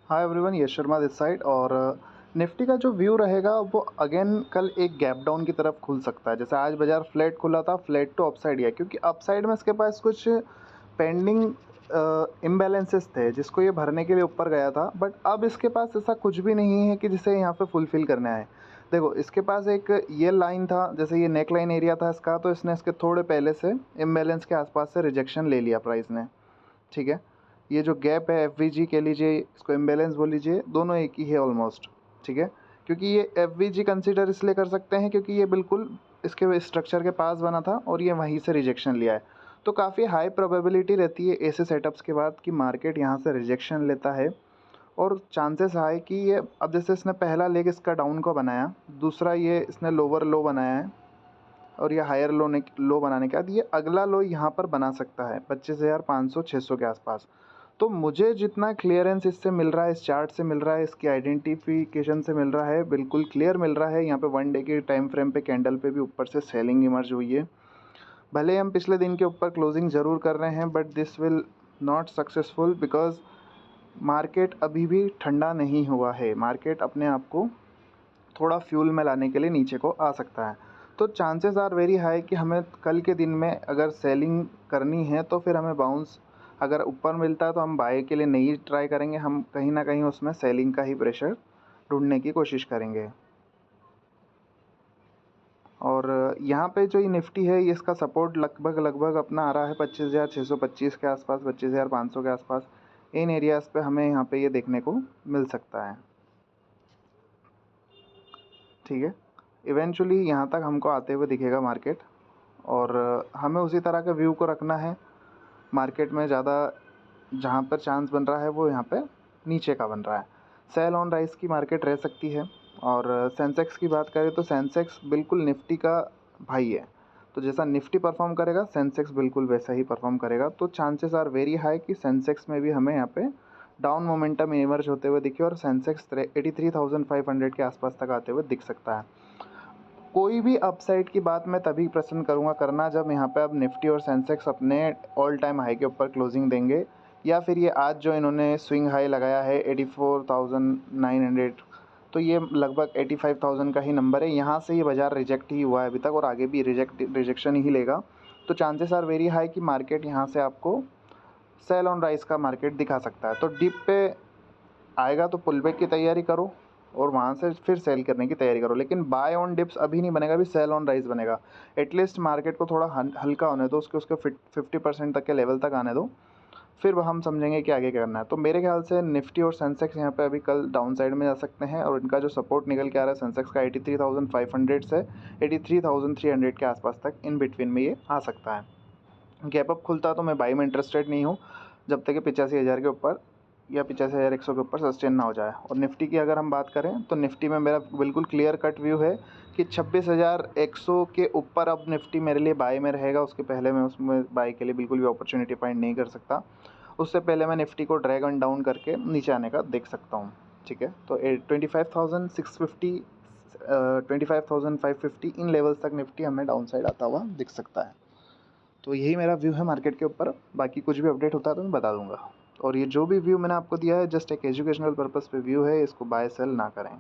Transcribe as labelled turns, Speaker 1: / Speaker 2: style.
Speaker 1: Hi everyone, Yash Sharma this side. और Nifty का जो व्यू रहेगा वो अगेन कल एक गैप डाउन की तरफ खुल सकता है। जैसे आज बाजार फ्लैट खुला था, फ्लैट टू अपसाइड गया क्योंकि अपसाइड में इसके पास कुछ पेंडिंग इम्बैलेंसेस थे जिसको ये भरने के लिए ऊपर गया था। बट अब इसके पास ऐसा कुछ भी नहीं है कि जिसे यहाँ पे फुलफ़िल करना है। देखो, इसके पास एक ये लाइन था, जैसे ये नेक लाइन एरिया था इसका, तो इसने इसके थोड़े पहले से इम्बैलेंस के आसपास से रिजेक्शन ले लिया प्राइस ने। ठीक है, ये जो गैप है एफ कह लीजिए, इसको इम्बैलेंस बोल लीजिए, दोनों एक ही है ऑलमोस्ट। ठीक है, क्योंकि ये एफ कंसीडर इसलिए कर सकते हैं क्योंकि ये बिल्कुल इसके स्ट्रक्चर के पास बना था और ये वहीं से रिजेक्शन लिया है। तो काफ़ी हाई प्रोबेबिलिटी रहती है ऐसे सेटअप्स के बाद कि मार्केट यहाँ से रिजेक्शन लेता है। और चांसेस है कि ये अब जैसे इसने पहला लेग इसका डाउन को बनाया, दूसरा ये इसने लोअर लो बनाया है और ये हायर लो बनाने के बाद ये अगला लो यहाँ पर बना सकता है 25,500-600 के आसपास। तो मुझे जितना क्लियरेंस इससे मिल रहा है, इस चार्ट से मिल रहा है, इसकी आइडेंटिफिकेशन से मिल रहा है, बिल्कुल क्लियर मिल रहा है। यहाँ पे 1 डे के टाइम फ्रेम पे कैंडल पे भी ऊपर से सेलिंग इमर्ज हुई है। भले हम पिछले दिन के ऊपर क्लोजिंग ज़रूर कर रहे हैं, but this will not successful because market अभी भी ठंडा नहीं हुआ है। मार्केट अपने आप को थोड़ा फ्यूल में लाने के लिए नीचे को आ सकता है। तो चांसेस आर वेरी हाई कि हमें कल के दिन में अगर सेलिंग करनी है तो फिर हमें बाउंस अगर ऊपर मिलता है तो हम बाय के लिए नहीं ट्राई करेंगे, हम कहीं ना कहीं उसमें सेलिंग का ही प्रेशर ढूंढने की कोशिश करेंगे। और यहाँ पे जो ये निफ्टी है, ये इसका सपोर्ट लगभग अपना आ रहा है 25,625 के आसपास, 25,500 के आसपास। इन एरियाज़ पे हमें यहाँ पे ये देखने को मिल सकता है। ठीक है, इवेंचुअली यहाँ तक हमको आते हुए दिखेगा मार्केट, और हमें उसी तरह का व्यू को रखना है। मार्केट में ज़्यादा जहाँ पर चांस बन रहा है वो यहाँ पे नीचे का बन रहा है। सेल ऑन राइज की मार्केट रह सकती है। और सेंसेक्स की बात करें तो सेंसेक्स बिल्कुल निफ्टी का भाई है। तो जैसा निफ्टी परफॉर्म करेगा, सेंसेक्स बिल्कुल वैसा ही परफॉर्म करेगा। तो चांसेस आर वेरी हाई कि सेंसेक्स में भी हमें यहाँ पे डाउन मोमेंटम इमर्ज होते हुए दिखे और सेंसेक्स 83,500 के आसपास तक आते हुए दिख सकता है। कोई भी अपसाइड की बात मैं तभी पसंद करूँगा करना जब यहाँ पे अब निफ्टी और सेंसेक्स अपने ऑल टाइम हाई के ऊपर क्लोजिंग देंगे, या फिर ये आज जो इन्होंने स्विंग हाई लगाया है 84,900, तो ये लगभग 85,000 का ही नंबर है। यहाँ से ये बाज़ार रिजेक्ट ही हुआ है अभी तक और आगे भी रिजेक्शन ही लेगा। तो चांसेस आर वेरी हाई कि मार्केट यहाँ से आपको सेल ऑन राइज का मार्केट दिखा सकता है। तो डिप पे आएगा तो पुल बैक की तैयारी करो और वहाँ से फिर सेल करने की तैयारी करो, लेकिन बाय ऑन डिप्स अभी नहीं बनेगा, अभी सेल ऑन राइज बनेगा। एटलीस्ट मार्केट को थोड़ा हल्का होने दो, उसके 50% तक के लेवल तक आने दो, फिर वह हम समझेंगे कि आगे क्या करना है। तो मेरे ख्याल से निफ्टी और सेंसेक्स यहाँ पे अभी कल डाउन साइड में जा सकते हैं, और इनका जो सपोर्ट निकल के आ रहा है सेंसेक्स का 83,500 से 83,300 के आसपास तक, इन बिटवीन में ये आ सकता है। गैप अप खुलता तो मैं बाई में इंटरेस्टेड नहीं हूँ जब तक कि 85,000 के ऊपर या 85,100 के ऊपर सस्टेन ना हो जाए। और निफ्टी की अगर हम बात करें तो निफ्टी में मेरा बिल्कुल क्लियर कट व्यू है कि 26,100 के ऊपर अब निफ्टी मेरे लिए बाय में रहेगा। उसके पहले मैं उसमें बाय के लिए बिल्कुल भी अपॉर्चुनिटी फाइंड नहीं कर सकता। उससे पहले मैं निफ्टी को ड्रैग ऑन डाउन करके नीचे आने का देख सकता हूँ। ठीक है, तो 25,650 25,550 इन लेवल्स तक निफ्टी हमें डाउन साइड आता हुआ दिख सकता है। तो यही मेरा व्यू है मार्केट के ऊपर। बाकी कुछ भी अपडेट होता है तो मैं बता दूंगा। और ये जो भी व्यू मैंने आपको दिया है जस्ट एक एजुकेशनल पर्पस पे व्यू है, इसको बाय सेल ना करें।